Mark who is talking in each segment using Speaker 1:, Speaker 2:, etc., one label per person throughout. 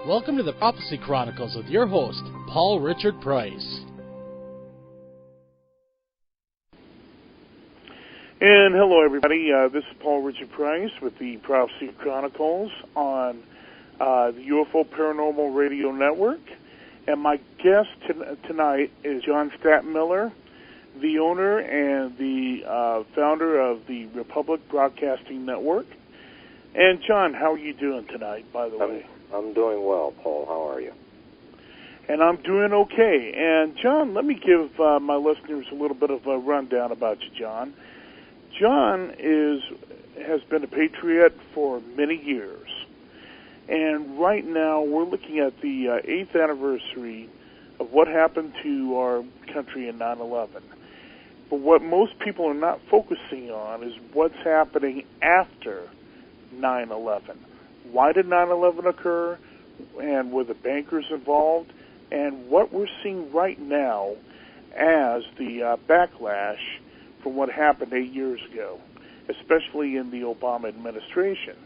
Speaker 1: Welcome to the Prophecy Chronicles with your host, Paul Richard Price.
Speaker 2: And hello, everybody. This is Paul Richard Price with the Prophecy Chronicles on the UFO Paranormal Radio Network. And my guest tonight is John Stadtmiller, the owner and the founder of the Republic Broadcasting Network. And John, how are you doing tonight, by the way?
Speaker 3: I'm doing well, Paul. How are you?
Speaker 2: And I'm doing okay. And John, let me give my listeners a little bit of a rundown about you, John. John has been a patriot for many years. And right now we're looking at the 8th anniversary of what happened to our country in 9/11. But what most people are not focusing on is what's happening after 9/11. Why did 9/11 occur, and were the bankers involved, and what we're seeing right now as the backlash from what happened 8 years ago, especially in the Obama administration.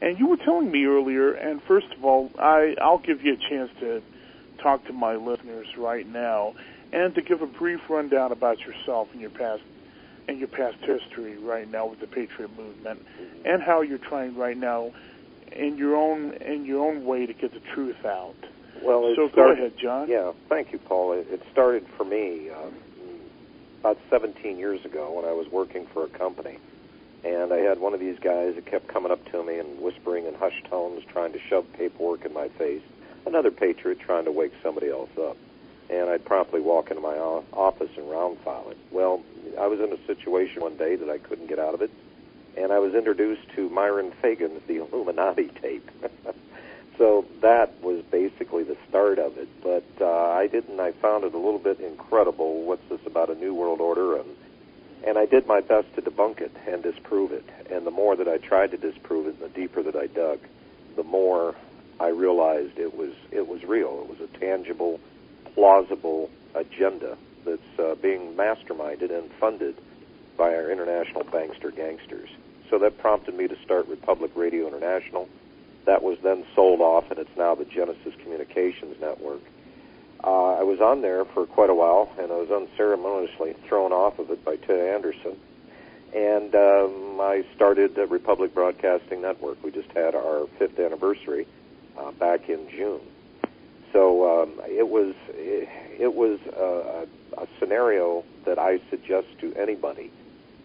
Speaker 2: And you were telling me earlier, and first of all, I'll give you a chance to talk to my listeners right now and to give a brief rundown about yourself and your past history right now with the Patriot movement, and how you're trying right now in your own way to get the truth out.
Speaker 3: Well,
Speaker 2: so go ahead, John.
Speaker 3: Yeah, thank you, Paul. It started for me about 17 years ago when I was working for a company, and I had one of these guys that kept coming up to me and whispering in hushed tones, trying to shove paperwork in my face. Another patriot trying to wake somebody else up, and I'd promptly walk into my office and round file it. Well, I was in a situation one day that I couldn't get out of it, and I was introduced to Myron Fagan's The Illuminati tape. So that was basically the start of it. But I found it a little bit incredible. What's this about a new world order? And I did my best to debunk it and disprove it. And the more that I tried to disprove it, and the deeper that I dug, the more I realized it was real. It was a tangible, plausible agenda that's being masterminded and funded by our international bankster gangsters. So that prompted me to start Republic Radio International. That was then sold off, and it's now the Genesis Communications Network. I was on there for quite a while, and I was unceremoniously thrown off of it by Ted Anderson. And I started the Republic Broadcasting Network. We just had our 5th anniversary back in June. So it was a scenario that I suggest to anybody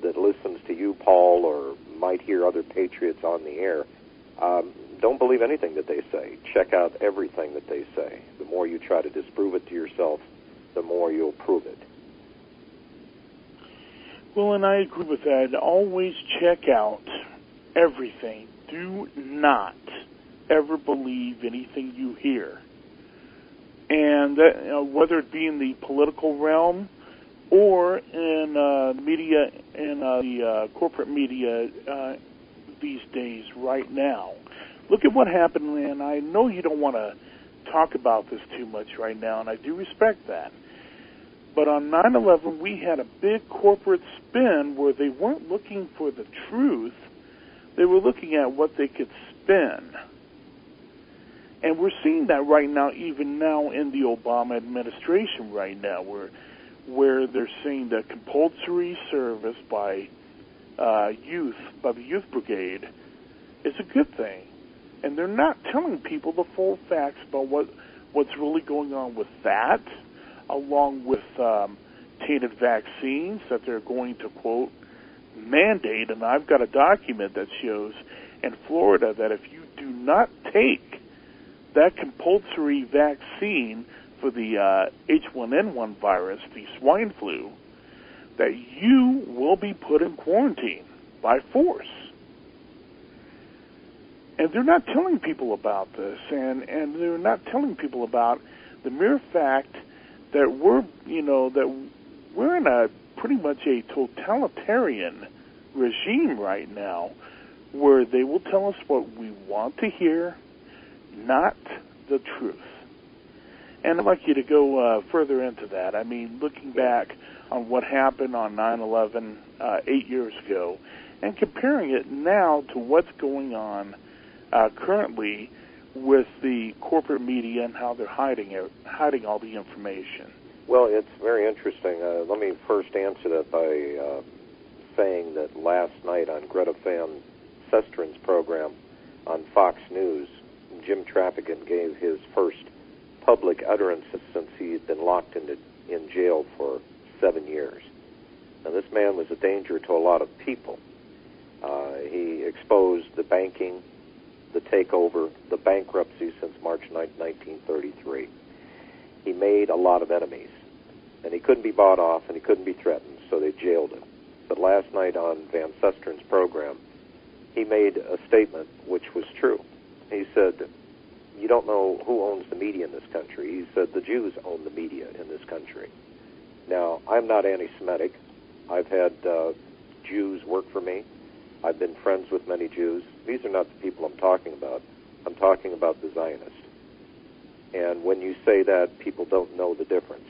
Speaker 3: that listens to you, Paul, or might hear other patriots on the air. Don't believe anything that they say. Check out everything that they say. The more you try to disprove it to yourself, the more you'll prove it.
Speaker 2: Well, and I agree with that. Always check out everything. Do not ever believe anything you hear. And that, whether it be in the political realm or in media, in the corporate media these days, right now. Look at what happened, and I know you don't want to talk about this too much right now, and I do respect that. But on 9/11, we had a big corporate spin where they weren't looking for the truth. They were looking at what they could spin. And we're seeing that right now, even now in the Obama administration right now, where they're saying that compulsory service by the Youth Brigade, is a good thing. And they're not telling people the full facts about what's really going on with that, along with tainted vaccines that they're going to, quote, mandate. And I've got a document that shows in Florida that if you do not take that compulsory vaccine for the H1N1 virus, the swine flu, that you will be put in quarantine by force. And they're not telling people about this, and they're not telling people about the mere fact that we're in a pretty much a totalitarian regime right now, where they will tell us what we want to hear, not the truth. And I'd like you to go further into that. I mean, looking back on what happened on 9/11 8 years ago, and comparing it now to what's going on currently with the corporate media and how they're hiding all the information?
Speaker 3: Well, it's very interesting. Let me first answer that by saying that last night on Greta Van Sustren's program on Fox News, Jim Traficant gave his first public utterances since he had been locked in jail for 7 years. Now, this man was a danger to a lot of people. He exposed the banking, the takeover, the bankruptcy since March 1933. He made a lot of enemies, and he couldn't be bought off, and he couldn't be threatened, so they jailed him. But last night on Van Sustren's program, he made a statement which was true. He said, you don't know who owns the media in this country. He said, the Jews own the media in this country. Now, I'm not anti-Semitic. I've had Jews work for me. I've been friends with many Jews. These are not the people I'm talking about. I'm talking about the Zionists. And when you say that, people don't know the difference.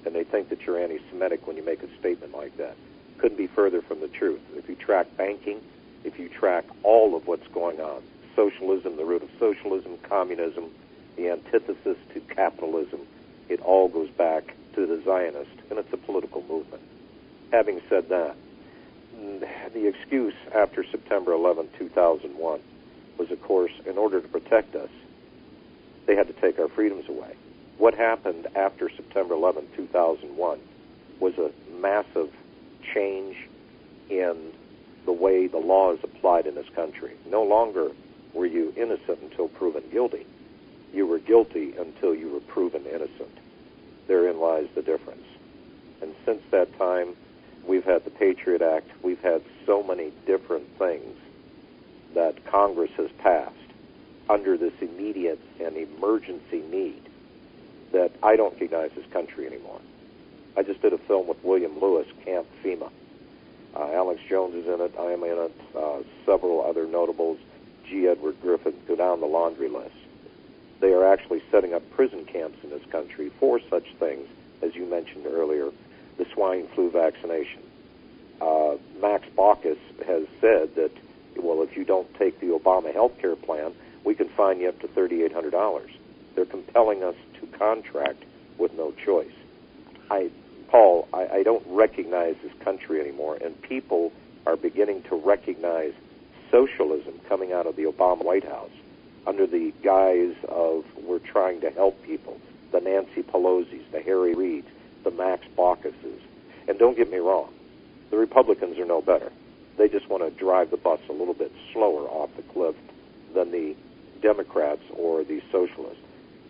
Speaker 3: And they think that you're anti-Semitic when you make a statement like that. Couldn't be further from the truth. If you track banking, if you track all of what's going on, socialism, the root of socialism, communism, the antithesis to capitalism, it all goes back to the Zionist, and it's a political movement. Having said that, the excuse after September 11, 2001 was, of course, in order to protect us, they had to take our freedoms away. What happened after September 11, 2001 was a massive change in the way the law is applied in this country. No longer were you innocent until proven guilty. You were guilty until you were proven innocent. Therein lies the difference. And since that time, we've had the Patriot Act. We've had so many different things that Congress has passed under this immediate and emergency need that I don't recognize this country anymore. I just did a film with William Lewis, Camp FEMA. Alex Jones is in it. I am in it. Several other notables, G. Edward Griffin, go down the laundry list. They are actually setting up prison camps in this country for such things, as you mentioned earlier, the swine flu vaccination. Max Baucus has said that, well, if you don't take the Obama health care plan, we can fine you up to $3,800. They're compelling us to contract with no choice. Paul, I don't recognize this country anymore, and people are beginning to recognize socialism coming out of the Obama White House under the guise of we're trying to help people, the Nancy Pelosi's, the Harry Reids, the Max Baucuses. And don't get me wrong, the Republicans are no better. They just want to drive the bus a little bit slower off the cliff than the Democrats or the socialists.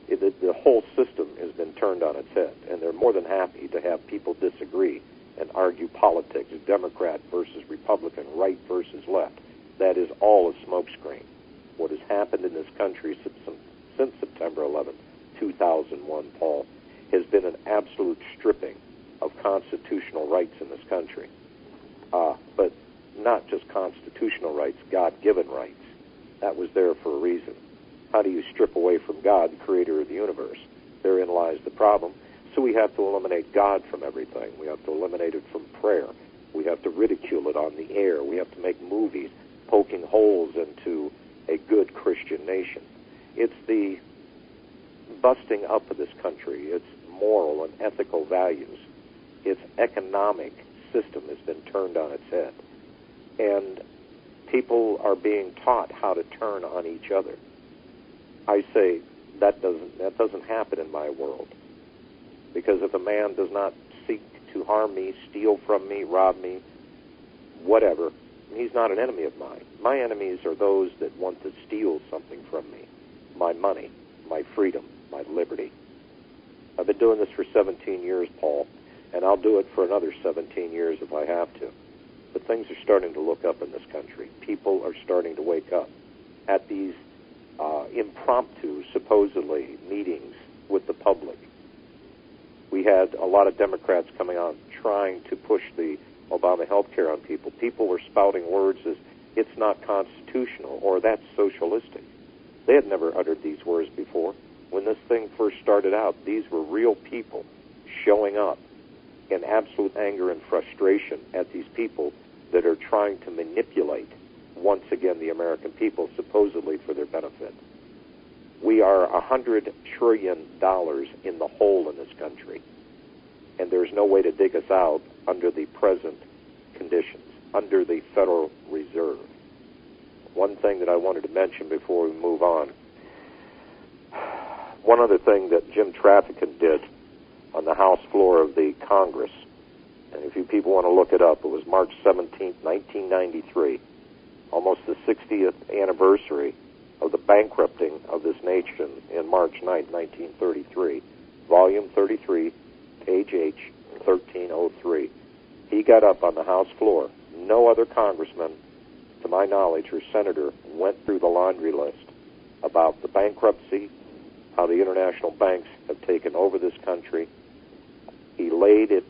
Speaker 3: The whole system has been turned on its head, and they're more than happy to have people disagree and argue politics, Democrat versus Republican, right versus left. That is all a smokescreen. What has happened in this country since September 11, 2001, Paul, has been an absolute stripping of constitutional rights in this country. But not just constitutional rights, God-given rights. That was there for a reason. How do you strip away from God, the creator of the universe? Therein lies the problem. So we have to eliminate God from everything. We have to eliminate it from prayer. We have to ridicule it on the air. We have to make movies poking holes into a good Christian nation. It's the busting up of this country. Its moral and ethical values. Its economic system has been turned on its head. And people are being taught how to turn on each other. I say that doesn't happen in my world. Because if a man does not seek to harm me, steal from me, rob me, whatever, he's not an enemy of mine. My enemies are those that want to steal something from me. My money, my freedom, my liberty. I've been doing this for 17 years, Paul, and I'll do it for another 17 years if I have to. But things are starting to look up in this country. People are starting to wake up. At these impromptu, supposedly, meetings with the public, we had a lot of Democrats coming out trying to push the Obama health care on people. People were spouting words as, it's not constitutional, or that's socialistic. They had never uttered these words before. When this thing first started out, these were real people showing up in absolute anger and frustration at these people that are trying to manipulate, once again, the American people, supposedly for their benefit. We are $100 trillion in the hole in this country, and there's no way to dig us out under the present conditions, under the Federal Reserve. One thing that I wanted to mention before we move on, one other thing that Jim Traficant did on the House floor of the Congress, and if you people want to look it up, it was March 17, 1993, almost the 60th anniversary of the bankrupting of this nation in March 9, 1933, volume 33, page H, 1303. He got up on the House floor. No other congressman, to my knowledge, or senator went through the laundry list about the bankruptcy, how the international banks have taken over this country. He laid it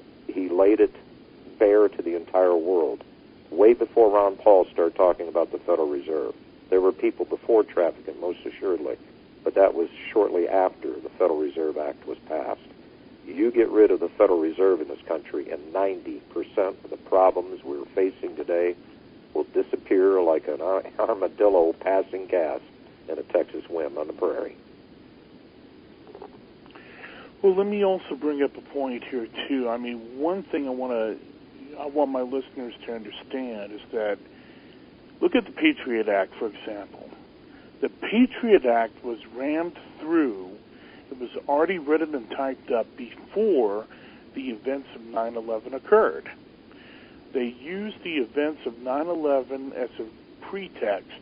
Speaker 3: bare to the entire world, way before Ron Paul started talking about the Federal Reserve. There were people before Traficant, most assuredly, but that was shortly after the Federal Reserve Act was passed. You get rid of the Federal Reserve in this country, and 90% of the problems we're facing today will disappear like an armadillo passing gas in a Texas wind on the prairie.
Speaker 2: Well, let me also bring up a point here, too. I mean, one thing I want my listeners to understand is that, look at the Patriot Act, for example. The Patriot Act was rammed through. It was already written and typed up before the events of 9/11 occurred. They used the events of 9/11 as a pretext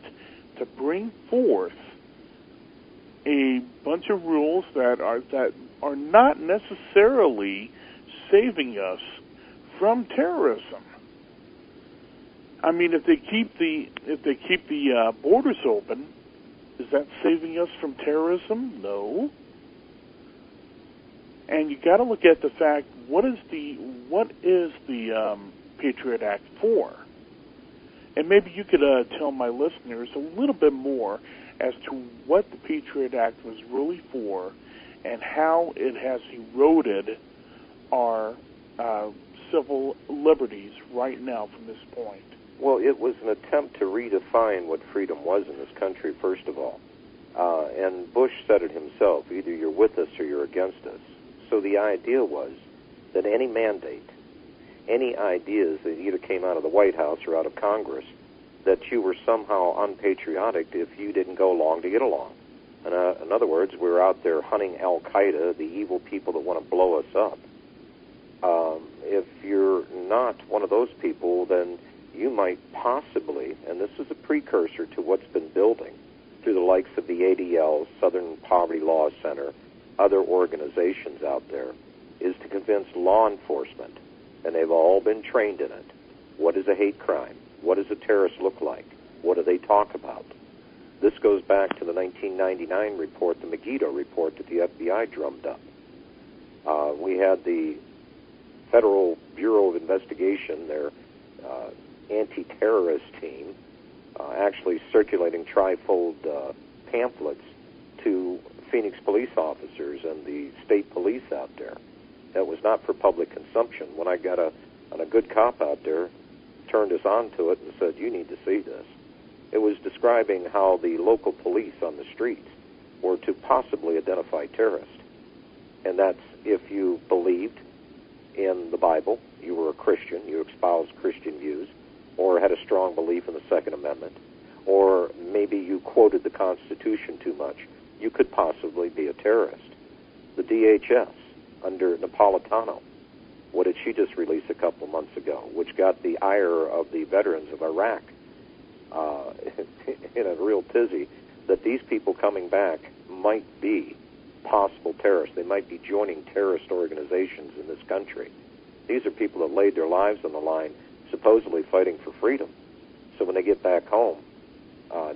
Speaker 2: to bring forth a bunch of rules that are not necessarily saving us from terrorism. I mean, if they keep the borders open, is that saving us from terrorism? No. And you got to look at the fact, what is the Patriot Act for? And maybe you could tell my listeners a little bit more as to what the Patriot Act was really for and how it has eroded our civil liberties right now from this point.
Speaker 3: Well, it was an attempt to redefine what freedom was in this country, first of all. And Bush said it himself, either you're with us or you're against us. So the idea was that any mandate, any ideas that either came out of the White House or out of Congress, that you were somehow unpatriotic if you didn't go along to get along. In other words, we're out there hunting Al-Qaeda, the evil people that want to blow us up. If you're not one of those people, then you might possibly, and this is a precursor to what's been building through the likes of the ADL, Southern Poverty Law Center, other organizations out there, is to convince law enforcement, and they've all been trained in it. What is a hate crime? What does a terrorist look like? What do they talk about? This goes back to the 1999 report, the Megiddo report that the FBI drummed up. We had the Federal Bureau of Investigation, their anti-terrorist team, actually circulating trifold pamphlets to Phoenix police officers and the state police out there. That was not for public consumption. When I got a good cop out there, turned us on to it and said, you need to see this. It was describing how the local police on the streets were to possibly identify terrorists. And that's if you believed in the Bible, you were a Christian, you espoused Christian views, or had a strong belief in the Second Amendment, or maybe you quoted the Constitution too much, you could possibly be a terrorist. The DHS, under Napolitano, what did she just release a couple months ago, which got the ire of the veterans of Iraq in a real tizzy, that these people coming back might be possible terrorists. They might be joining terrorist organizations in this country. These are people that laid their lives on the line, supposedly fighting for freedom. So when they get back home,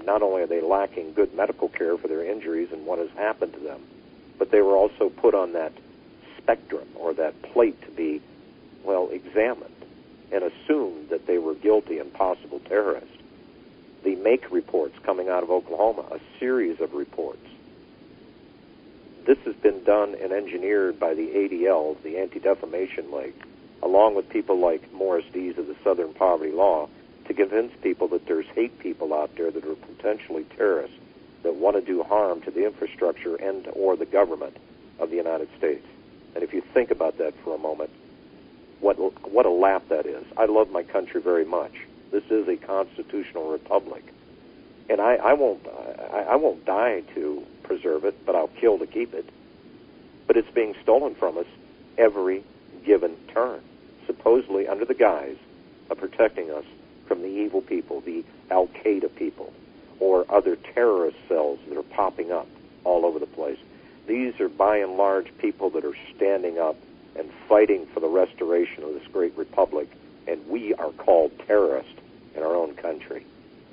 Speaker 3: not only are they lacking good medical care for their injuries and what has happened to them, but they were also put on that spectrum or that plate to be, well, examined and assumed that they were guilty and possible terrorists. The MAKE reports coming out of Oklahoma, a series of reports. This has been done and engineered by the ADL, the Anti-Defamation League, along with people like Morris Dees of the Southern Poverty Law, to convince people that there's hate people out there that are potentially terrorists that want to do harm to the infrastructure and or the government of the United States. And if you think about that for a moment, what a lap that is. I love my country very much. This is a constitutional republic, and I won't die to preserve it, but I'll kill to keep it. But it's being stolen from us every given turn, supposedly under the guise of protecting us from the evil people, the Al-Qaeda people, or other terrorist cells that are popping up all over the place. These are by and large people that are standing up and fighting for the restoration of this great republic, and we are called terrorists in our own country.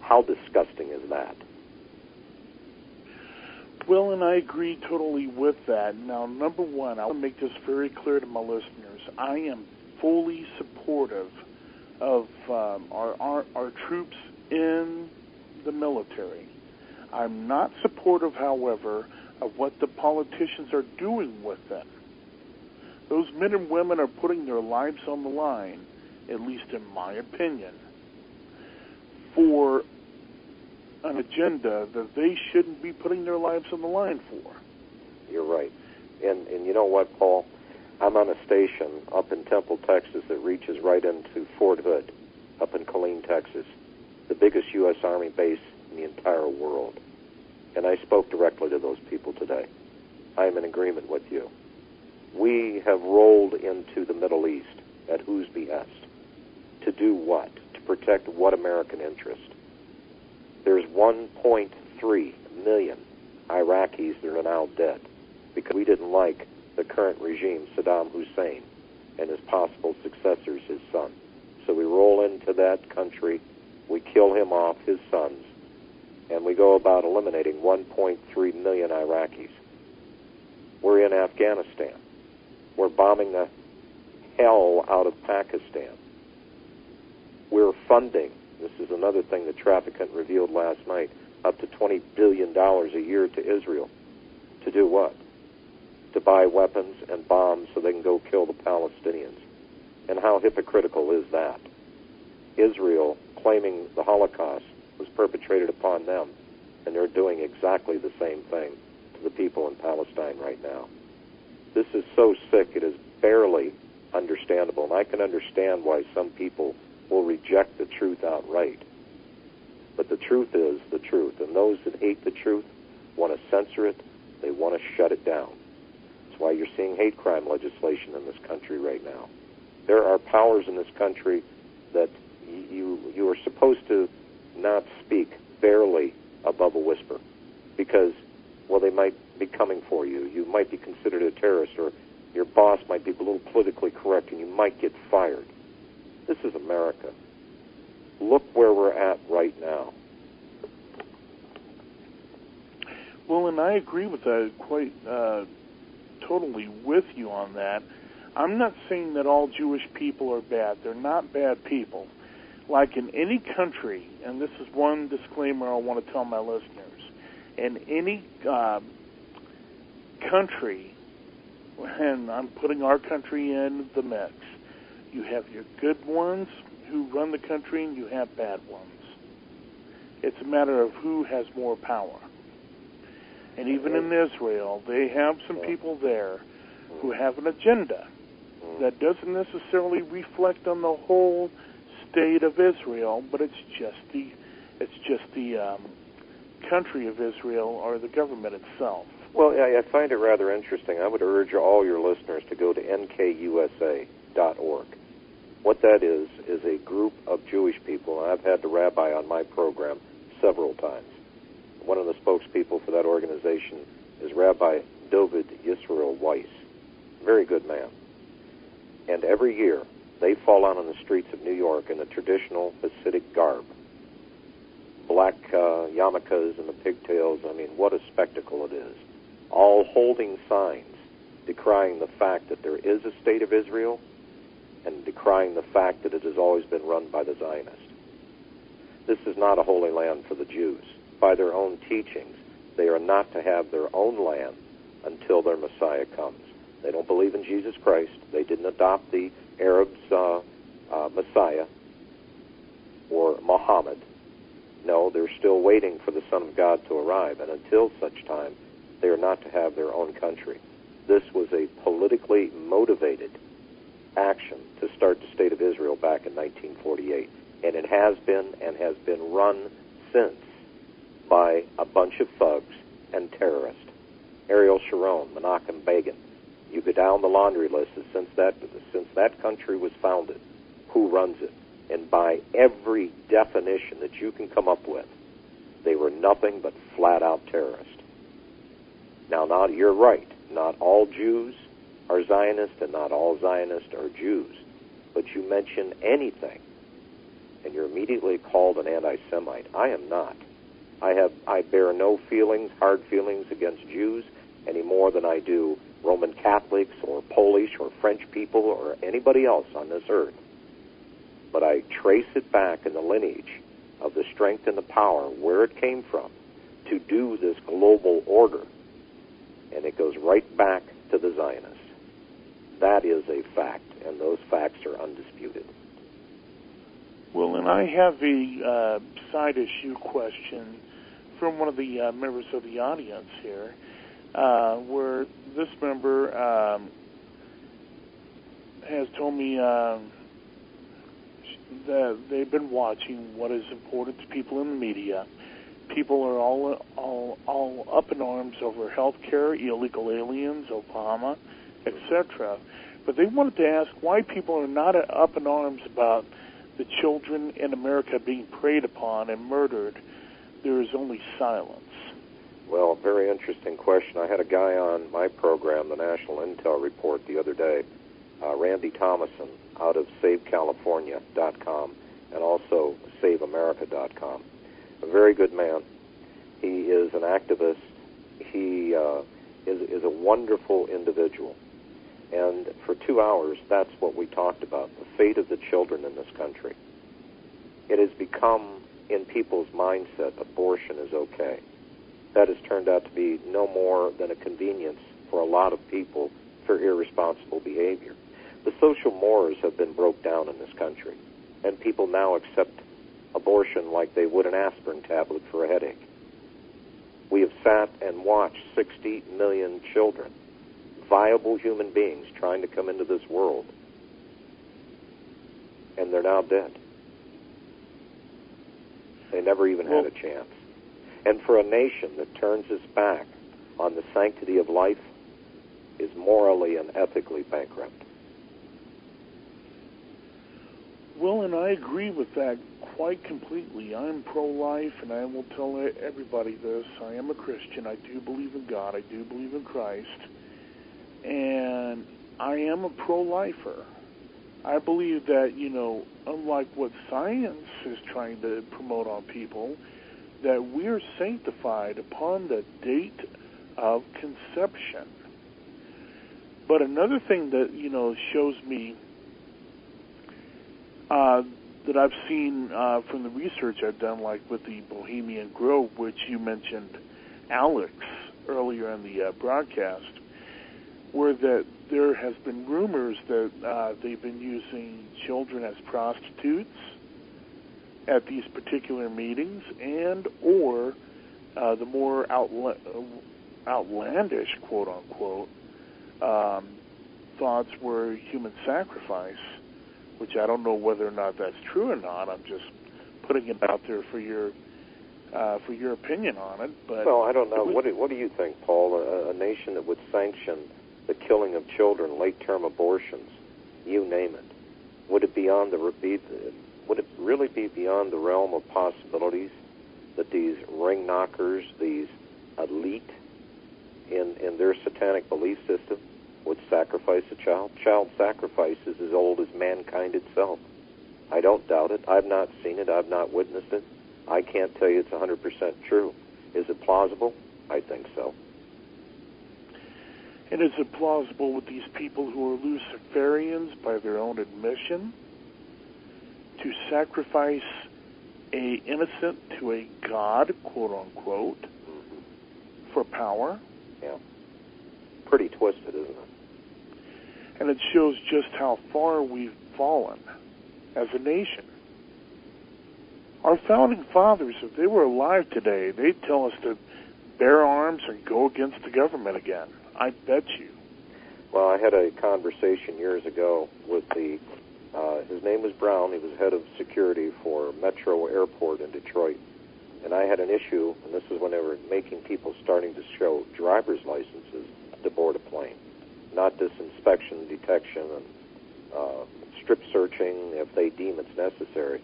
Speaker 3: How disgusting is that?
Speaker 2: Well, and I agree totally with that. Now, number one, I want to make this very clear to my listeners. I am fully supportive of our troops in the military. I'm not supportive, however, of what the politicians are doing with them. Those men and women are putting their lives on the line, at least in my opinion, for an agenda that they shouldn't be putting their lives on the line for.
Speaker 3: You're right. And you know what, Paul? I'm on a station up in Temple, Texas that reaches right into Fort Hood, up in Killeen, Texas, the biggest U.S. Army base in the entire world. And I spoke directly to those people today. I am in agreement with you. We have rolled into the Middle East at whose behest? To do what? To protect what American interest? There's 1.3 million Iraqis that are now dead because we didn't like the current regime, Saddam Hussein, and his possible successors, his son. So we roll into that country, we kill him off, his sons, and we go about eliminating 1.3 million Iraqis. We're in Afghanistan. We're bombing the hell out of Pakistan. We're funding, this is another thing the Traficant revealed last night, up to $20 billion a year to Israel. To do what? To buy weapons and bombs so they can go kill the Palestinians. And how hypocritical is that? Israel claiming the Holocaust was perpetrated upon them, and they're doing exactly the same thing to the people in Palestine right now. This is so sick, it is barely understandable, and I can understand why some people will reject the truth outright. But the truth is the truth, and those that hate the truth want to censor it, they want to shut it down. That's why you're seeing hate crime legislation in this country right now. There are powers in this country that you are supposed to not speak barely above a whisper because, well, they might be coming for you. You might be considered a terrorist, or your boss might be a little politically correct and you might get fired. This is America. Look where we're at right now.
Speaker 2: Well, and I agree with that quite totally with you on that. I'm not saying that all Jewish people are bad. They're not bad people. Like in any country, and this is one disclaimer I want to tell my listeners, in any country, and I'm putting our country in the mix, you have your good ones who run the country and you have bad ones. It's a matter of who has more power. And even in Israel, they have some people there who have an agenda that doesn't necessarily reflect on the whole state of Israel, but it's just the country of Israel or the government itself.
Speaker 3: Well, I find it rather interesting. I would urge all your listeners to go to nkusa.org. What that is a group of Jewish people, and I've had the rabbi on my program several times. One of the spokespeople for that organization is Rabbi David Yisrael Weiss. Very good man. And every year, they fall out on the streets of New York in the traditional Hasidic garb. Black yarmulkes and the pigtails. I mean, what a spectacle it is. All holding signs decrying the fact that there is a state of Israel and decrying the fact that it has always been run by the Zionists. This is not a holy land for the Jews. By their own teachings, they are not to have their own land until their Messiah comes. They don't believe in Jesus Christ. They didn't adopt the Arabs' Messiah or Muhammad. No, they're still waiting for the Son of God to arrive, and until such time, they are not to have their own country. This was a politically motivated action to start the State of Israel back in 1948, and it has been run since by a bunch of thugs and terrorists. Ariel Sharon, Menachem Begin. You go down the laundry list since that country was founded, who runs it. And by every definition that you can come up with, they were nothing but flat-out terrorists. Now, you're right. Not all Jews are Zionists, and not all Zionists are Jews. But you mention anything, and you're immediately called an anti-Semite. I am not. I bear no hard feelings against Jews any more than I do Roman Catholics or Polish or French people or anybody else on this earth. But I trace it back in the lineage of the strength and the power, where it came from, to do this global order. And it goes right back to the Zionists. That is a fact, and those facts are undisputed.
Speaker 2: Well, and I have a side issue question from one of the members of the audience here, where this member has told me that they've been watching what is important to people in the media. People are all up in arms over health care, illegal aliens, Obama, etc. But they wanted to ask why people are not up in arms about the children in America being preyed upon and murdered. There is only silence.
Speaker 3: Well, very interesting question. I had a guy on my program, the National Intel Report, the other day, Randy Thomason, out of SaveCalifornia.com and also SaveAmerica.com. A very good man. He is an activist. He is a wonderful individual. And for 2 hours, that's what we talked about, the fate of the children in this country. It has become, in people's mindset, abortion is okay. That has turned out to be no more than a convenience for a lot of people for irresponsible behavior. The social mores have been broke down in this country, and people now accept abortion like they would an aspirin tablet for a headache. We have sat and watched 60 million children, viable human beings, trying to come into this world, and they're now dead. They never even had a chance. And for a nation that turns its back on the sanctity of life is morally and ethically bankrupt.
Speaker 2: Well, and I agree with that quite completely. I'm pro-life, and I will tell everybody this. I am a Christian. I do believe in God. I do believe in Christ. And I am a pro-lifer. I believe that, unlike what science is trying to promote on people, that we're sanctified upon the date of conception. But another thing that, shows me that I've seen from the research I've done, like with the Bohemian Grove, which you mentioned, Alex, earlier in the broadcast, where that there has been rumors that they've been using children as prostitutes at these particular meetings, and or the more outlandish, quote-unquote, thoughts were human sacrifice, which I don't know whether or not that's true or not. I'm just putting it out there for your opinion on it. But
Speaker 3: well, I don't know. What do you think, Paul? A nation that would sanction the killing of children, late-term abortions, you name it, would it really be beyond the realm of possibilities that these ring knockers, these elite in their satanic belief system, would sacrifice a child? Child sacrifice is as old as mankind itself. I don't doubt it. I've not seen it. I've not witnessed it. I can't tell you it's 100% true. Is it plausible? I think so.
Speaker 2: And is it plausible with these people who are Luciferians by their own admission to sacrifice a innocent to a god, quote-unquote, for power?
Speaker 3: Yeah. Pretty twisted, isn't it?
Speaker 2: And it shows just how far we've fallen as a nation. Our founding fathers, if they were alive today, they'd tell us to bear arms and go against the government again. I bet you.
Speaker 3: Well, I had a conversation years ago with his name was Brown. He was head of security for Metro Airport in Detroit. And I had an issue, and this is when they were making people starting to show driver's licenses to board a plane. Not this inspection, detection, and strip searching if they deem it's necessary.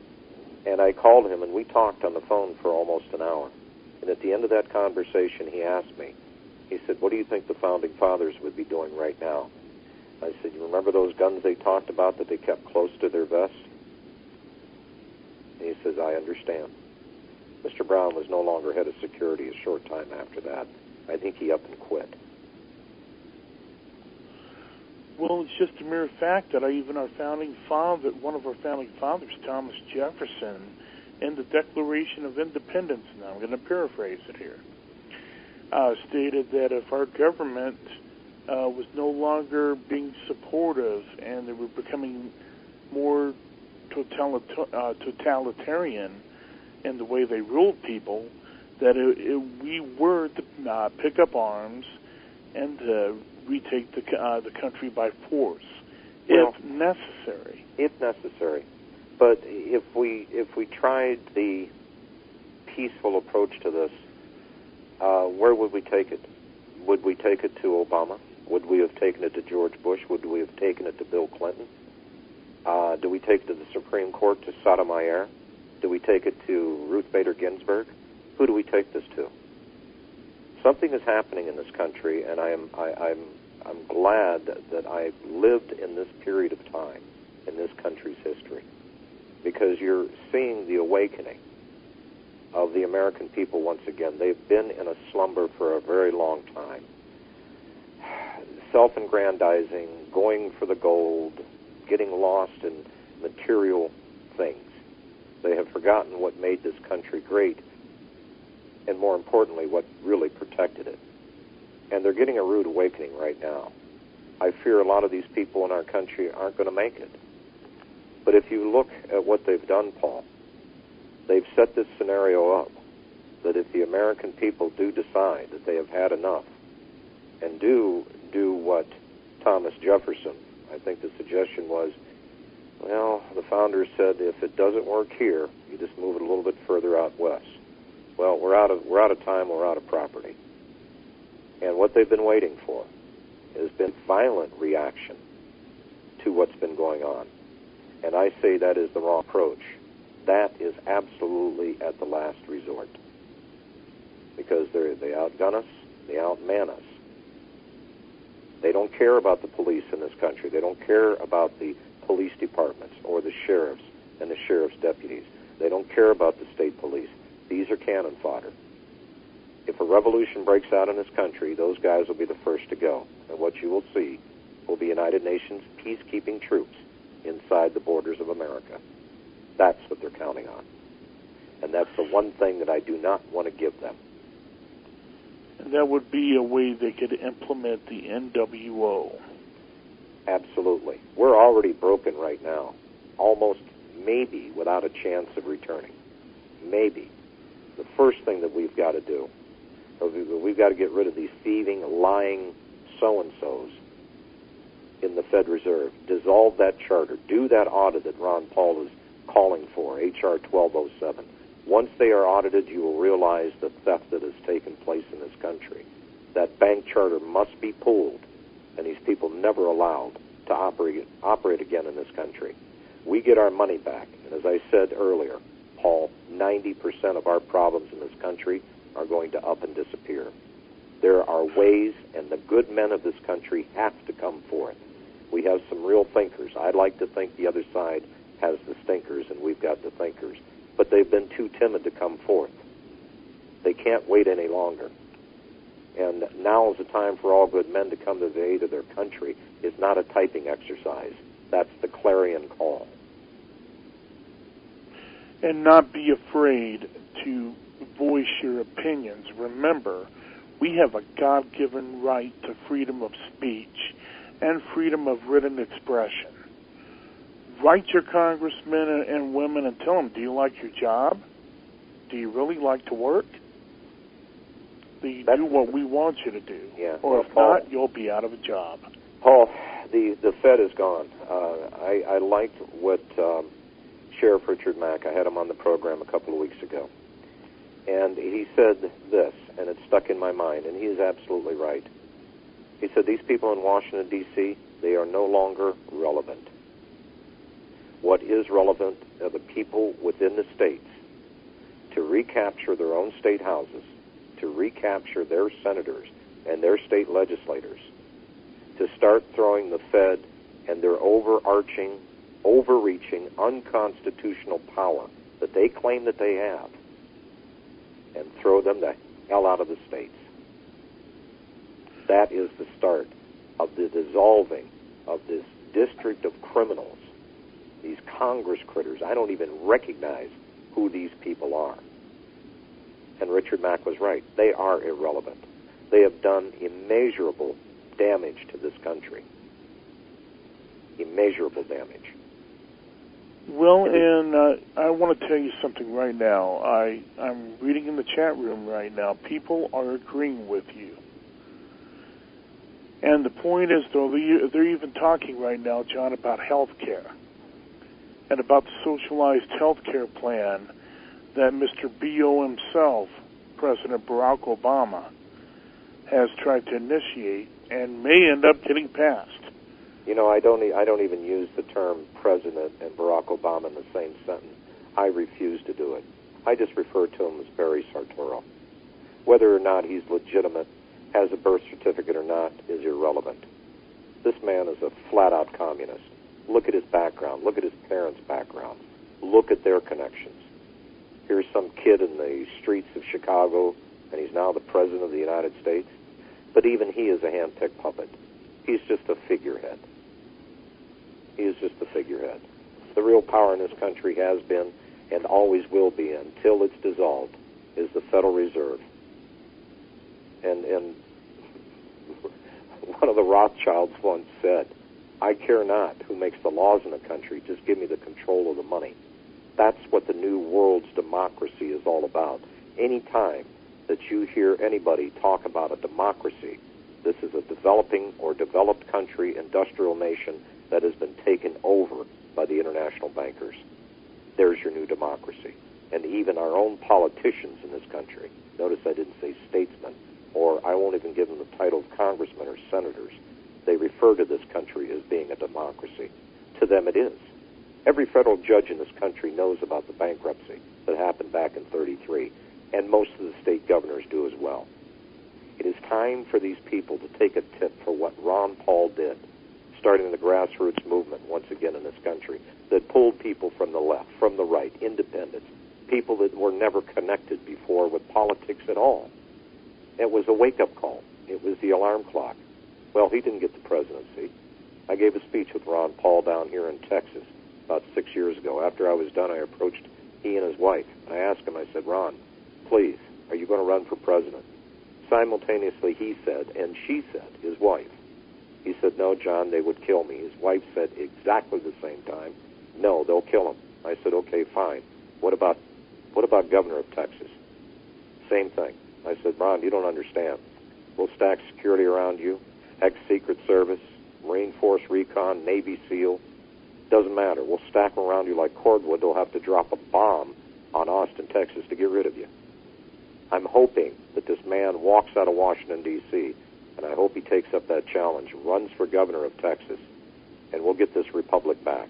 Speaker 3: And I called him, and we talked on the phone for almost an hour. And at the end of that conversation, he asked me, he said, what do you think the Founding Fathers would be doing right now? I said, you remember those guns they talked about that they kept close to their vest? And he says, I understand. Mr. Brown was no longer head of security a short time after that. I think he up and quit.
Speaker 2: Well, it's just a mere fact that one of our founding fathers, Thomas Jefferson, in the Declaration of Independence, now I'm going to paraphrase it here, stated that if our government was no longer being supportive and they were becoming more totalitarian in the way they ruled people, that we were to pick up arms and retake the country by force, if necessary.
Speaker 3: If necessary. But if we tried the peaceful approach to this, where would we take it? Would we take it to Obama? Would we have taken it to George Bush? Would we have taken it to Bill Clinton? Do we take it to the Supreme Court, to Sotomayor? Do we take it to Ruth Bader Ginsburg? Who do we take this to? Something is happening in this country, and I'm glad that I lived in this period of time in this country's history, because you're seeing the awakening of the American people once again. They've been in a slumber for a very long time. Self-aggrandizing, going for the gold, getting lost in material things. They have forgotten what made this country great, and more importantly, what really protected it. And they're getting a rude awakening right now. I fear a lot of these people in our country aren't going to make it. But if you look at what they've done, Paul, they've set this scenario up that if the American people do decide that they have had enough and do what Thomas Jefferson, I think the suggestion was, well, the founders said if it doesn't work here, you just move it a little bit further out west. Well, we're out of time, we're out of property. And what they've been waiting for has been violent reaction to what's been going on. And I say that is the wrong approach. That is absolutely at the last resort. Because they outgun us, they outman us. They don't care about the police in this country. They don't care about the police departments or the sheriffs and the sheriff's deputies. They don't care about the state police. These are cannon fodder. If a revolution breaks out in this country, those guys will be the first to go. And what you will see will be United Nations peacekeeping troops inside the borders of America. That's what they're counting on. And that's the one thing that I do not want to give them.
Speaker 2: And that would be a way they could implement the NWO.
Speaker 3: Absolutely. We're already broken right now. Almost maybe without a chance of returning. Maybe. The first thing that we've got to do, we've got to get rid of these thieving, lying so-and-sos in the Fed Reserve. Dissolve that charter. Do that audit that Ron Paul is calling for, H.R. 1207. Once they are audited, you will realize the theft that has taken place in this country. That bank charter must be pulled, and these people never allowed to operate again in this country. We get our money back, and as I said earlier, Paul, 90% of our problems in this country are going to up and disappear. There are ways, and the good men of this country have to come forth. We have some real thinkers. I'd like to think the other side has the stinkers, and we've got the thinkers. But they've been too timid to come forth. They can't wait any longer. And now is the time for all good men to come to the aid of their country. It's not a typing exercise. That's the clarion call.
Speaker 2: And not be afraid to voice your opinions. Remember, we have a God-given right to freedom of speech and freedom of written expression. write your congressmen and women and tell them, do you like your job? Do you really like to work? Do you do what we want you to do?
Speaker 3: Yeah.
Speaker 2: Or if
Speaker 3: Paul,
Speaker 2: not, you'll be out of a job.
Speaker 3: Paul, the Fed is gone. I liked what Sheriff Richard Mack, I had him on the program a couple of weeks ago, and he said this, and it stuck in my mind, and he is absolutely right. He said, these people in Washington, D.C., they are no longer relevant. What is relevant are the people within the states to recapture their own state houses, to recapture their senators and their state legislators, to start throwing the Fed and their overreaching, unconstitutional power that they claim that they have, and throw them the hell out of the states. That is the start of the dissolving of this district of criminals, these Congress critters. I don't even recognize who these people are. And Richard Mack was right. They are irrelevant. They have done immeasurable damage to this country. Immeasurable damage.
Speaker 2: Well, and I want to tell you something right now. I'm reading in the chat room right now. People are agreeing with you. And the point is, though, they're even talking right now, John, about health care and about the socialized health care plan that Mr. B.O. himself, President Barack Obama, has tried to initiate and may end up getting passed.
Speaker 3: You know, I don't even use the term President and Barack Obama in the same sentence. I refuse to do it. I just refer to him as Barry Sartoro. Whether or not he's legitimate, has a birth certificate or not, is irrelevant. This man is a flat-out communist. Look at his background. Look at his parents' background. Look at their connections. Here's some kid in the streets of Chicago, and he's now the President of the United States. But even he is a hand-picked puppet. He's just a figurehead. He is just a figurehead. The real power in this country has been and always will be until it's dissolved is the Federal Reserve. And one of the Rothschilds once said, I care not who makes the laws in the country, just give me the control of the money. That's what the new world's democracy is all about. Any time that you hear anybody talk about a democracy, this is a developing or developed country, industrial nation that has been taken over by the international bankers. There's your new democracy. And even our own politicians in this country, notice I didn't say statesmen, or I won't even give them the title of congressmen or senators. They refer to this country as being a democracy. To them it is. Every federal judge in this country knows about the bankruptcy that happened back in 1933, and most of the state governors do as well. It is time for these people to take a tip for what Ron Paul did, starting the grassroots movement once again in this country, that pulled people from the left, from the right, independents, people that were never connected before with politics at all. It was a wake-up call. It was the alarm clock. Well, he didn't get the presidency. I gave a speech with Ron Paul down here in Texas about 6 years ago. After I was done, I approached he and his wife, and I asked him, I said, Ron, please, are you going to run for president? Simultaneously, he said, and she said, his wife, he said, no, John, they would kill me. His wife said exactly the same time, no, they'll kill him. I said, okay, fine. What about governor of Texas? Same thing. I said, Ron, you don't understand. We'll stack security around you, ex-Secret Service, Marine Force Recon, Navy SEAL. Doesn't matter. We'll stack them around you like cordwood. They'll have to drop a bomb on Austin, Texas to get rid of you. I'm hoping that this man walks out of Washington, D.C., and I hope he takes up that challenge, runs for governor of Texas, and we'll get this republic back.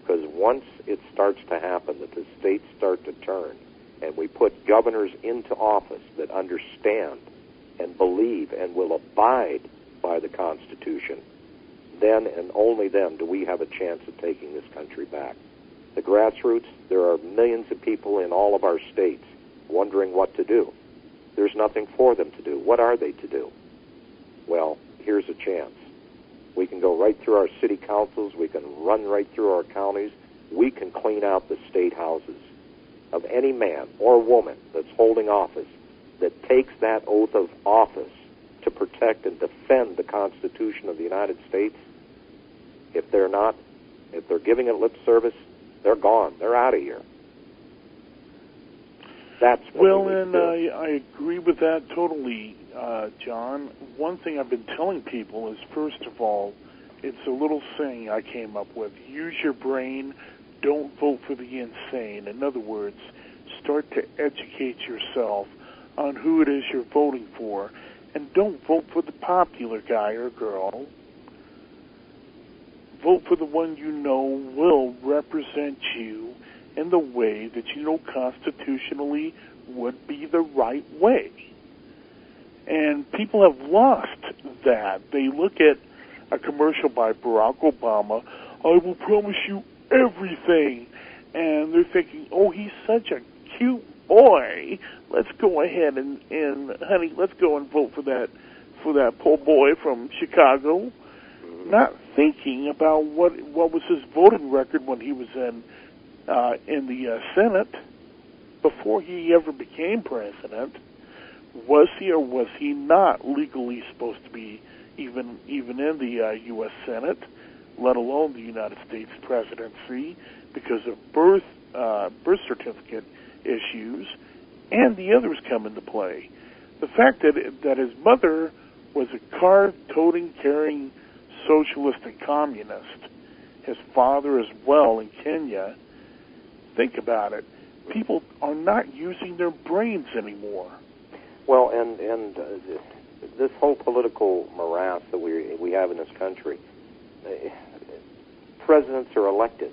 Speaker 3: Because once it starts to happen, that the states start to turn, and we put governors into office that understand and believe and will abide by the Constitution, then and only then do we have a chance of taking this country back. The grassroots, there are millions of people in all of our states wondering what to do. There's nothing for them to do. What are they to do? Well, here's a chance. We can go right through our city councils. We can run right through our counties. We can clean out the state houses of any man or woman that's holding office that takes that oath of office to protect and defend the Constitution of the United States. If they're not If they're giving it lip service, they're gone. They're out of here. That's what we need to do.
Speaker 2: I agree with that totally, John. One thing I've been telling people is, first of all, it's a little saying I came up with. Use your brain. Don't vote for the insane. In other words, start to educate yourself on who it is you're voting for. And don't vote for the popular guy or girl. Vote for the one you know will represent you in the way that you know constitutionally would be the right way. And people have lost that. They look at a commercial by Barack Obama, I will promise you everything. And they're thinking, oh, he's such a cute boy. Let's go ahead and honey, let's go and vote for that poor boy from Chicago. Not thinking about what was his voting record when he was in the Senate before he ever became president. Was he or was he not legally supposed to be even in the U.S. Senate, let alone the United States presidency, because of birth certificate issues, and the others come into play. The fact that his mother was a car-toting, carrying socialist and communist, his father as well in Kenya. Think about it. People are not using their brains anymore.
Speaker 3: Well, and this whole political morass that we have in this country, presidents are elected,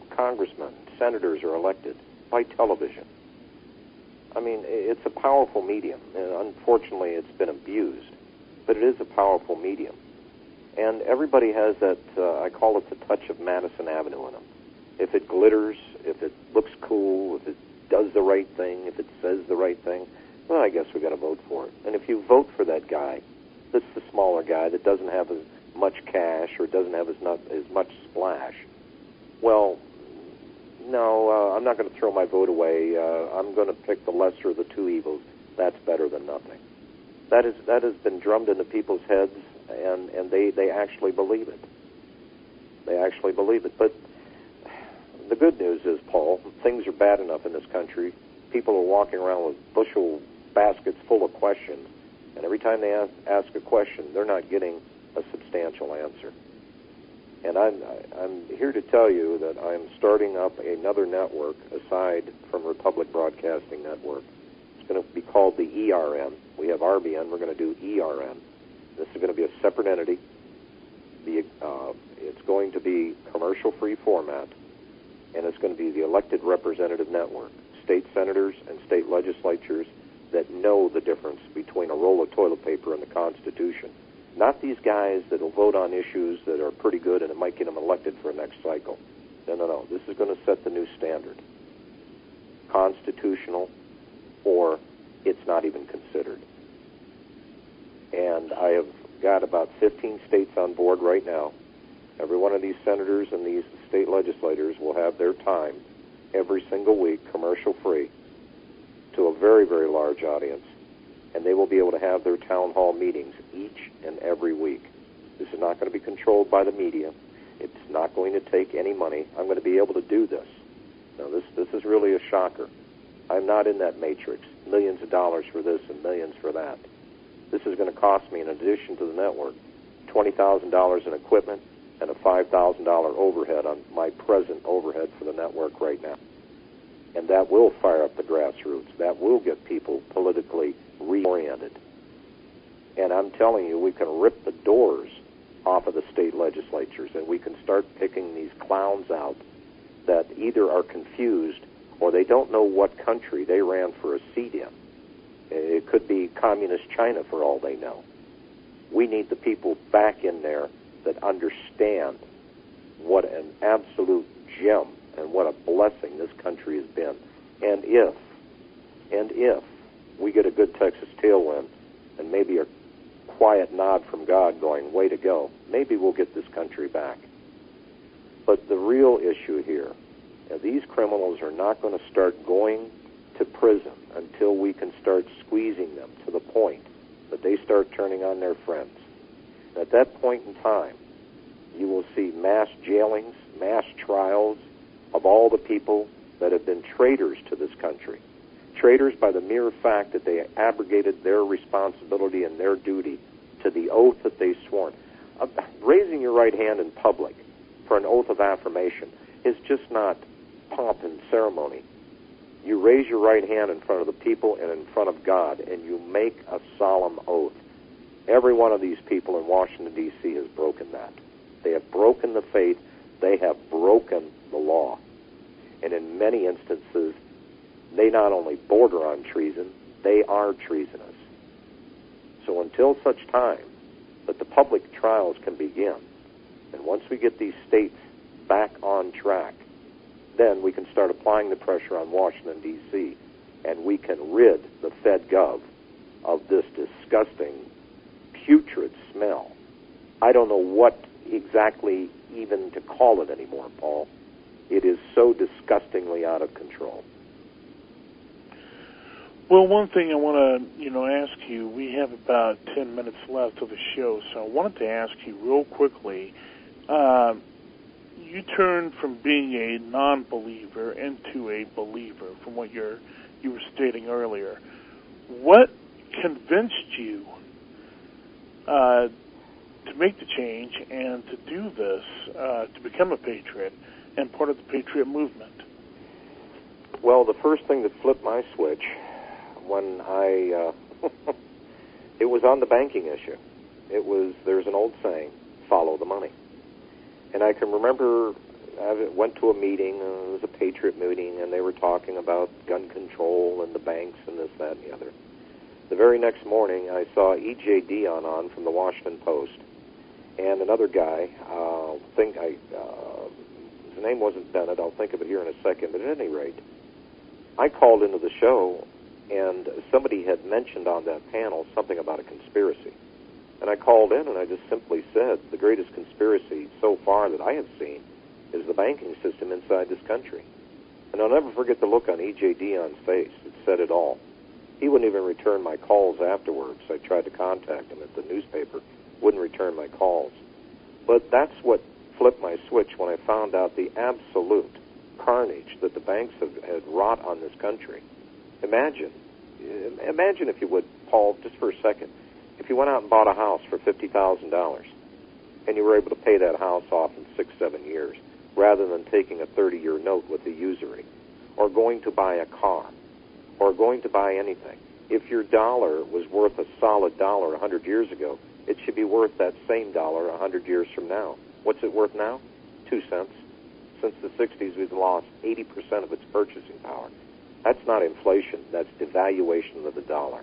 Speaker 3: congressmen, senators are elected by television. I mean, it's a powerful medium, and unfortunately it's been abused, but it is a powerful medium. And everybody has that, I call it the touch of Madison Avenue in them. If it glitters, if it looks cool, if it does the right thing, if it says the right thing, well, I guess we got to vote for it. And if you vote for that guy, that's the smaller guy that doesn't have as much cash or doesn't have as much splash, well, no, I'm not going to throw my vote away. I'm going to pick the lesser of the two evils. That's better than nothing. That has been drummed into people's heads, and they actually believe it. They actually believe it. But the good news is, Paul, things are bad enough in this country. People are walking around with bushel baskets full of questions, and every time they ask a question, they're not getting a substantial answer. And I'm here to tell you that I'm starting up another network aside from Republic Broadcasting Network. It's going to be called the ERN. We have RBN. We're going to do ERN. This is going to be a separate entity. It's going to be commercial-free format, and it's going to be the elected representative network. State senators and state legislatures that know the difference between a roll of toilet paper and the Constitution. Not these guys that will vote on issues that are pretty good and it might get them elected for a next cycle. No. This is going to set the new standard. Constitutional, or it's not even considered. And I have got about 15 states on board right now. Every one of these senators and these state legislators will have their time every single week, commercial-free, to a very, very large audience. And they will be able to have their town hall meetings each and every week. This is not going to be controlled by the media. It's not going to take any money. I'm going to be able to do this. Now, this is really a shocker. I'm not in that matrix. Millions of dollars for this and millions for that. This is going to cost me, in addition to the network, $20,000 in equipment and a $5,000 overhead on my present overhead for the network right now. And that will fire up the grassroots. That will get people politically reoriented. And I'm telling you, we can rip the doors off of the state legislatures, and we can start picking these clowns out that either are confused or they don't know what country they ran for a seat in. It could be communist China for all they know. We need the people back in there that understand what an absolute gem and what a blessing this country has been. And if we get a good Texas tailwind and maybe a quiet nod from God going, way to go, maybe we'll get this country back. But the real issue here, these criminals are not going to start going to prison until we can start squeezing them to the point that they start turning on their friends. At that point in time, You will see mass jailings, mass trials of all the people that have been traitors to this country. Traitors by the mere fact that they abrogated their responsibility and their duty to the oath that they sworn. Raising your right hand in public for an oath of affirmation is just not pomp and ceremony. You raise your right hand in front of the people and in front of God, and you make a solemn oath. Every one of these people in Washington, D.C. has broken that. They have broken the faith. They have broken the law. And in many instances, they not only border on treason, they are treasonous. So until such time that the public trials can begin, and once we get these states back on track, then we can start applying the pressure on Washington, D.C., and we can rid the FedGov of this disgusting, putrid smell. I don't know what exactly even to call it anymore, Paul. It is so disgustingly out of control.
Speaker 2: Well, one thing I want to, ask you, we have about 10 minutes left of the show, so I wanted to ask you real quickly, you turned from being a non-believer into a believer, from what you were stating earlier. What convinced you to make the change and to do this, to become a patriot and part of the Patriot movement?
Speaker 3: Well, the first thing that flipped my switch when it was on the banking issue. There's an old saying, follow the money. And I can remember I went to a meeting, it was a Patriot meeting, and they were talking about gun control and the banks and this, that, and the other. The very next morning, I saw E.J. Dionne on from the Washington Post, and another guy, his name wasn't Bennett, I'll think of it here in a second, but at any rate, I called into the show, and somebody had mentioned on that panel something about a conspiracy. And I called in and I just simply said, the greatest conspiracy so far that I have seen is the banking system inside this country. And I'll never forget the look on E.J. Dionne's face. It said it all. He wouldn't even return my calls afterwards. I tried to contact him at the newspaper, wouldn't return my calls. But that's what flipped my switch when I found out the absolute carnage that the banks had wrought on this country. Imagine, if you would, Paul, just for a second, if you went out and bought a house for $50,000 and you were able to pay that house off in 6-7 years rather than taking a 30-year note with the usury, or going to buy a car, or going to buy anything. If your dollar was worth a solid dollar 100 years ago, it should be worth that same dollar 100 years from now. What's it worth now? 2 cents. Since the 60s, we've lost 80% of its purchasing power. That's not inflation. That's devaluation of the dollar.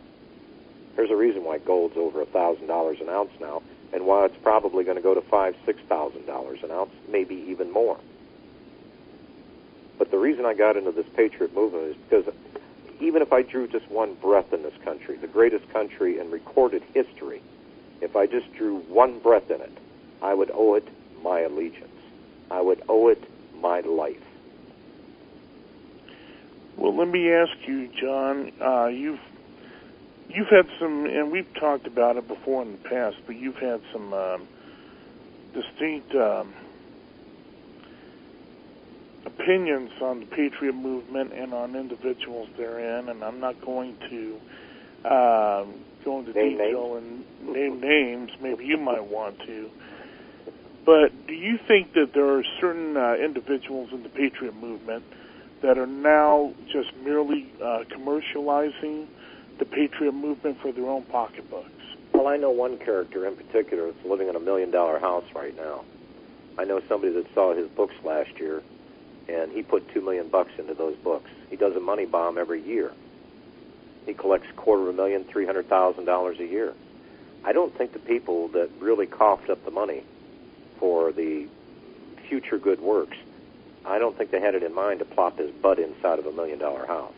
Speaker 3: There's a reason why gold's over $1,000 an ounce now, and why it's probably going to go to $5,000-$6,000 an ounce, maybe even more. But the reason I got into this Patriot movement is because even if I drew just one breath in this country, the greatest country in recorded history, if I just drew one breath in it, I would owe it my allegiance. I would owe it my life.
Speaker 2: Well, let me ask you, John, you've had some, and we've talked about it before in the past, but you've had some distinct opinions on the Patriot movement and on individuals therein, and I'm not going to go into detail and name names. Maybe you might want to. But do you think that there are certain individuals in the Patriot movement that are now just merely commercializing the Patriot movement for their own pocketbooks?
Speaker 3: Well, I know one character in particular that's living in $1 million house right now. I know somebody that saw his books last year, and he put $2 million into those books. He does a money bomb every year. He collects $250,000, $300,000 a year. I don't think the people that really coughed up the money for the future good works, I don't think they had it in mind to plop his butt inside of $1 million house.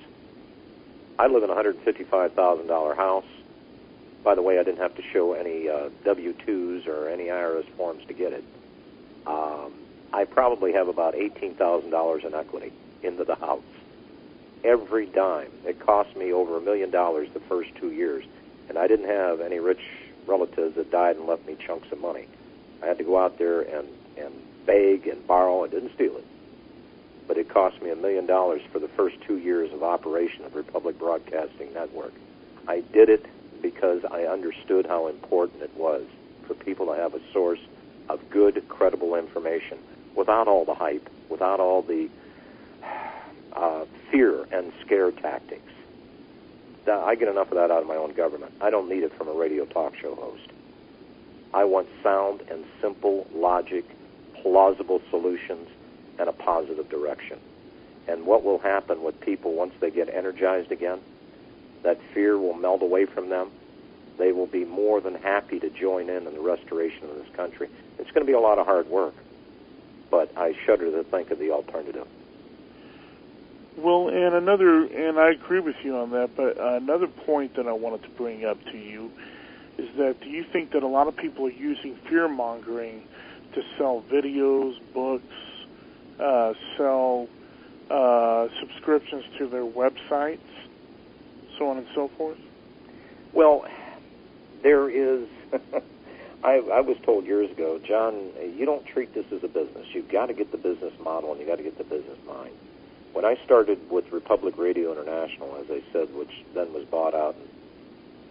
Speaker 3: I live in a $155,000 house. By the way, I didn't have to show any W-2s or any IRS forms to get it. I probably have about $18,000 in equity into the house. Every dime. It cost me over $1 million the first 2 years, and I didn't have any rich relatives that died and left me chunks of money. I had to go out there and beg and borrow. I didn't steal it. But it cost me $1 million for the first 2 years of operation of Republic Broadcasting Network. I did it because I understood how important it was for people to have a source of good, credible information without all the hype, without all the fear and scare tactics. I get enough of that out of my own government. I don't need it from a radio talk show host. I want sound and simple logic, plausible solutions, and a positive direction. And what will happen with people once they get energized again, that fear will melt away from them. They will be more than happy to join in the restoration of this country. It's going to be a lot of hard work, but I shudder to think of the alternative.
Speaker 2: Well, and I agree with you on that, but another point that I wanted to bring up to you is that do you think that a lot of people are using fear-mongering to sell videos, books, sell subscriptions to their websites, so on and so forth?
Speaker 3: Well, there is... I was told years ago, John, you don't treat this as a business. You've got to get the business model and you've got to get the business mind. When I started with Republic Radio International, as I said, which then was bought out and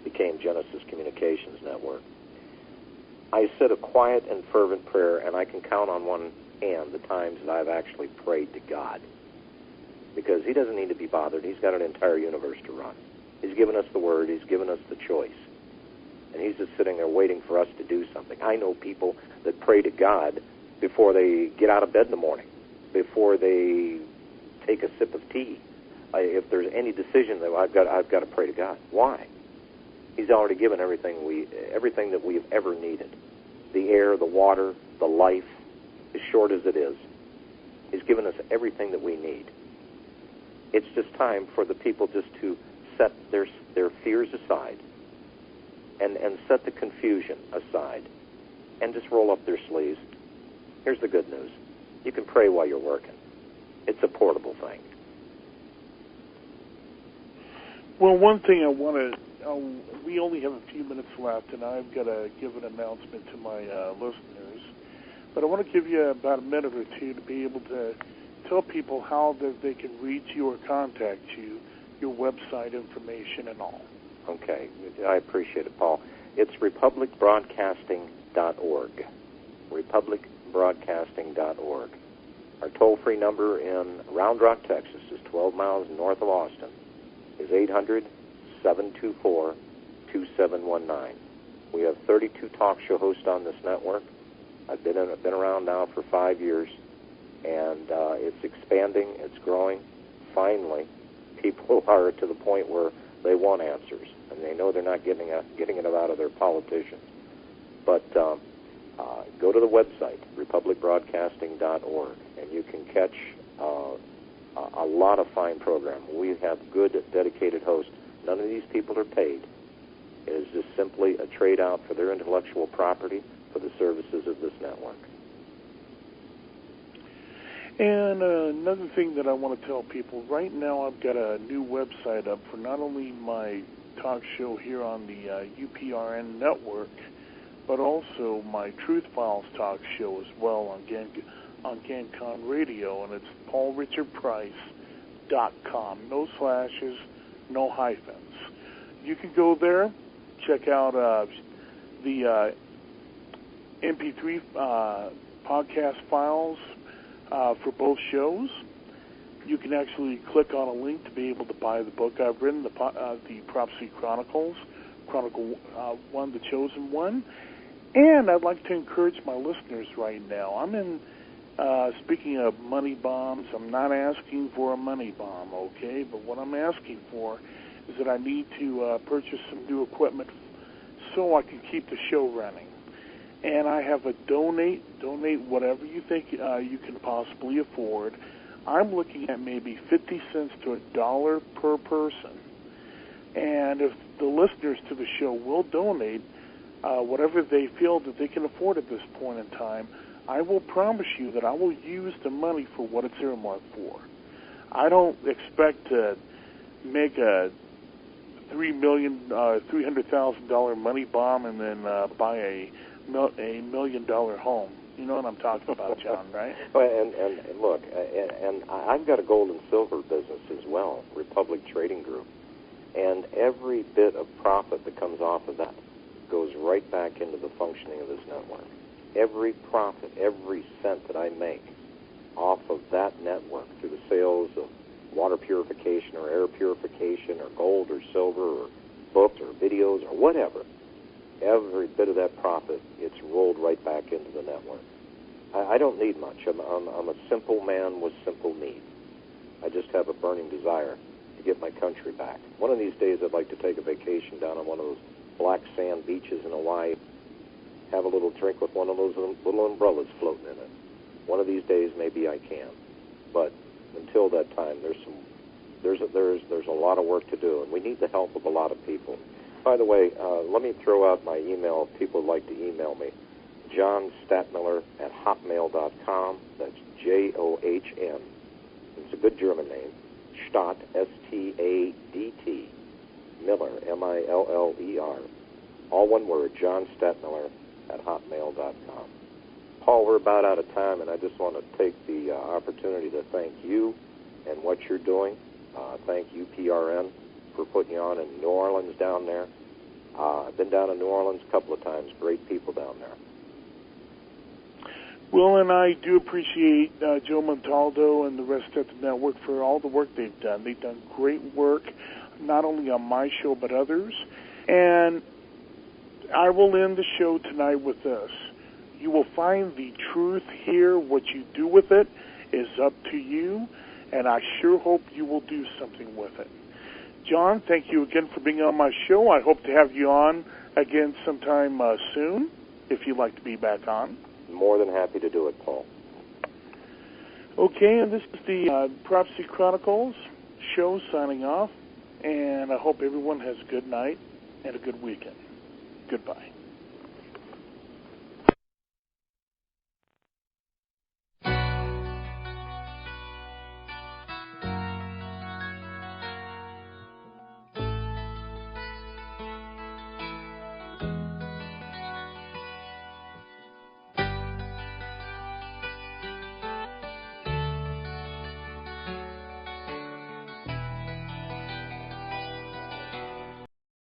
Speaker 3: became Genesis Communications Network, I said a quiet and fervent prayer, and I can count on one hand the times that I've actually prayed to God. Because he doesn't need to be bothered. He's got an entire universe to run. He's given us the word. He's given us the choice. And he's just sitting there waiting for us to do something. I know people that pray to God before they get out of bed in the morning, before they take a sip of tea. If there's any decision that I've got to pray to God. Why? He's already given everything that we've ever needed. The air, the water, the life, as short as it is. He's given us everything that we need. It's just time for the people just to set their fears aside and set the confusion aside and just roll up their sleeves. Here's the good news. You can pray while you're working. It's a portable thing.
Speaker 2: Well, one thing I want to... we only have a few minutes left, and I've got to give an announcement to my listeners. But I want to give you about a minute or two to be able to tell people how they can reach you or contact you, your website information and all.
Speaker 3: Okay. I appreciate it, Paul. It's republicbroadcasting.org. republicbroadcasting.org. Our toll-free number in Round Rock, Texas, is 12 miles north of Austin, is 800-724-2719. We have 32 talk show hosts on this network. I've been around now for 5 years, and it's expanding, it's growing. Finally, people are to the point where they want answers, and they know they're not getting it out of their politicians. But go to the website, republicbroadcasting.org, and you can catch a lot of fine programming. We have good, dedicated hosts. None of these people are paid. It is just simply a trade-out for their intellectual property for the services of this network.
Speaker 2: And another thing that I want to tell people, right now I've got a new website up for not only my talk show here on the UPRN network, but also my Truth Files talk show as well on GanCon Radio, and it's paulrichardprice.com. No slashes, no hyphens. You can go there, check out the MP3 podcast files for both shows. You can actually click on a link to be able to buy the book I've written, the Prophecy Chronicles, Chronicle 1, The Chosen One. And I'd like to encourage my listeners right now. I'm in, speaking of money bombs, I'm not asking for a money bomb, okay? But what I'm asking for is that I need to purchase some new equipment so I can keep the show running. And I have a donate whatever you think you can possibly afford. I'm looking at maybe 50 cents to $1 per person. And if the listeners to the show will donate whatever they feel that they can afford at this point in time, I will promise you that I will use the money for what it's earmarked for. I don't expect to make a $300,000 money bomb and then buy a a $1 million home. You know what I'm talking about, John, right?
Speaker 3: Well, and look, and I've got a gold and silver business as well, Republic Trading Group, and every bit of profit that comes off of that goes right back into the functioning of this network. Every profit, every cent that I make off of that network through the sales of water purification or air purification or gold or silver or books or videos or whatever, every bit of that profit, it's rolled right back into the network. I don't need much. I'm a simple man with simple needs. I just have a burning desire to get my country back. One of these days I'd like to take a vacation down on one of those black sand beaches in Hawaii, have a little drink with one of those little umbrellas floating in it. One of these days maybe I can. But until that time, there's a lot of work to do, and we need the help of a lot of people. By the way, let me throw out my email if people would like to email me. John Stadtmiller at hotmail.com. That's John. It's a good German name. Stadt, S-T-A-D-T. Miller, M-I-L-L-E-R. All one word, John Stadtmiller at hotmail.com. Paul, we're about out of time, and I just want to take the opportunity to thank you and what you're doing. Thank you, PRN, for putting you on in New Orleans down there. I've been down in New Orleans a couple of times. Great people down there.
Speaker 2: Well, and I do appreciate Joe Montaldo and the rest of the network for all the work they've done. They've done great work, not only on my show but others. And I will end the show tonight with this. You will find the truth here. What you do with it is up to you, and I sure hope you will do something with it. John, thank you again for being on my show. I hope to have you on again sometime soon, if you'd like to be back on.
Speaker 3: More than happy to do it, Paul.
Speaker 2: Okay, and this is the Prophecy Chronicles show signing off, and I hope everyone has a good night and a good weekend. Goodbye.